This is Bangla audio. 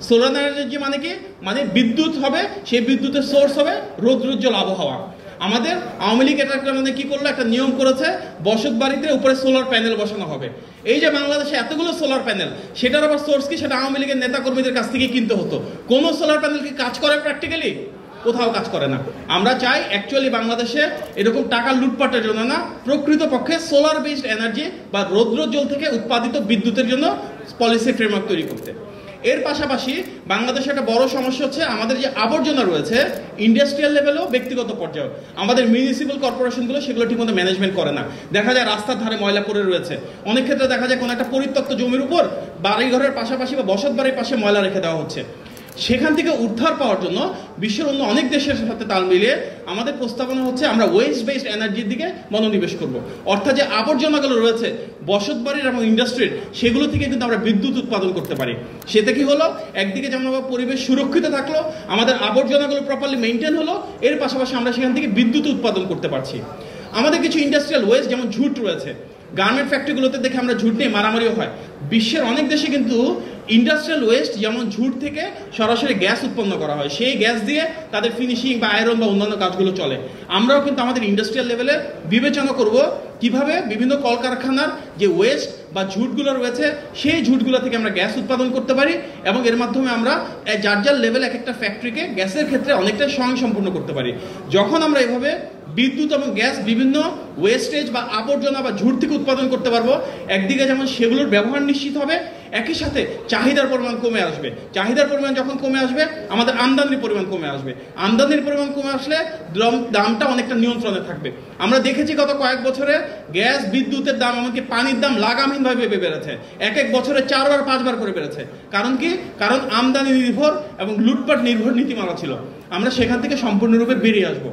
সোলার এনার্জি মানে কি? মানে বিদ্যুৎ হবে, সেই বিদ্যুতের সোর্স হবে রৌদ্রোজ্জ্বল আবহাওয়া। আমাদের আওয়ামী লীগ এটা মানে কি করলো, একটা নিয়ম করেছে, বসত বাড়িতে উপরে সোলার প্যানেল বসানো হবে। এই যে বাংলাদেশে এতগুলো সোলার প্যানেল, সেটার আবার সোর্স কি? সেটা আওয়ামী লীগের নেতা কর্মীদের কাছ থেকে কিনতে হতো। কোন সোলার প্যানেল কি কাজ করে প্র্যাকটিক্যালি? কোথাও কাজ করে না। আমরা চাই অ্যাকচুয়ালি বাংলাদেশে এরকম টাকা লুটপাটের জন্য না, প্রকৃতপক্ষে সোলার বেসড এনার্জি বা রৌদ্রোজ্জ্বল থেকে উৎপাদিত বিদ্যুতের জন্য পলিসি ফ্রেমওয়ার্ক তৈরি করতে। এর পাশাপাশি বাংলাদেশে একটা বড় সমস্যা হচ্ছে আমাদের যে আবর্জনা রয়েছে ইন্ডাস্ট্রিয়াল লেভেলেও ব্যক্তিগত পর্যায়ে, আমাদের মিউনিসিপ্যাল কর্পোরেশনগুলো সেগুলো ঠিকমতো ম্যানেজমেন্ট করে না। দেখা যায় রাস্তার ধারে ময়লা পড়ে রয়েছে, অনেক ক্ষেত্রে দেখা যায় কোনো একটা পরিত্যক্ত জমির উপর বাড়িঘরের পাশাপাশি বা বসত বাড়ির পাশে ময়লা রেখে দেওয়া হচ্ছে। সেখান থেকে উদ্ধার পাওয়ার জন্য বিশ্বের অন্য অনেক দেশের সাথে তাল মিলিয়ে আমাদের প্রস্তাবনা হচ্ছে আমরা ওয়েস্ট বেসড এনার্জির দিকে মনোনিবেশ করব। অর্থাৎ যে আবর্জনাগুলো রয়েছে বসত বাড়ির এবং ইন্ডাস্ট্রির, সেগুলো থেকে কিন্তু আমরা বিদ্যুৎ উৎপাদন করতে পারি। সেটা কি হলো, একদিকে যেমন আমার পরিবেশ সুরক্ষিত থাকলো, আমাদের আবর্জনাগুলো প্রপারলি মেনটেন হলো, এর পাশাপাশি আমরা সেখান থেকে বিদ্যুৎ উৎপাদন করতে পারছি। আমাদের কিছু ইন্ডাস্ট্রিয়াল ওয়েস্ট যেমন ঝুট রয়েছে, গার্মেন্ট ফ্যাক্টরিগুলোতে দেখে আমরা ঝুট নিয়ে মারামারিও হয়। বিশ্বের অনেক দেশে কিন্তু ইন্ডাস্ট্রিয়াল ওয়েস্ট যেমন ঝুট থেকে সরাসরি গ্যাস উৎপন্ন করা হয়, সেই গ্যাস দিয়ে তাদের ফিনিশিং বা আয়রন বা অন্যান্য কাজগুলো চলে। আমরাও কিন্তু আমাদের ইন্ডাস্ট্রিয়াল লেভেলে বিবেচনা করব কিভাবে বিভিন্ন কলকারখানার যে ওয়েস্ট বা ঝুটগুলো রয়েছে সেই ঝুটগুলো থেকে আমরা গ্যাস উৎপাদন করতে পারি, এবং এর মাধ্যমে আমরা যার যার লেভেল এক একটা ফ্যাক্টরিকে গ্যাসের ক্ষেত্রে অনেকটা স্বয়ংসম্পূর্ণ করতে পারি। যখন আমরা এভাবে বিদ্যুৎ এবং গ্যাস বিভিন্ন ওয়েস্টেজ বা আবর্জনা বা ঝুট থেকে উৎপাদন করতে পারবো, একদিকে যেমন সেগুলোর ব্যবহার নিশ্চিত হবে, একই সাথে চাহিদার পরিমাণ কমে আসবে। চাহিদার পরিমাণ যখন কমে আসবে, আমাদের আমদানির পরিমাণ কমে আসবে। আমদানির পরিমাণ কমে আসলে দামটা অনেকটা নিয়ন্ত্রণে থাকবে। আমরা দেখেছি গত কয়েক বছরে গ্যাস, বিদ্যুতের দাম, এমনকি পানির দাম লাগামহীনভাবে বেড়েছে। এক এক বছরে 4 বার 5 বার করে বেড়েছে। কারণ কি? কারণ আমদানি নির্ভর এবং লুটপাট নির্ভর নীতিমালা ছিল। আমরা সেখান থেকে সম্পূর্ণরূপে বেরিয়ে আসবো।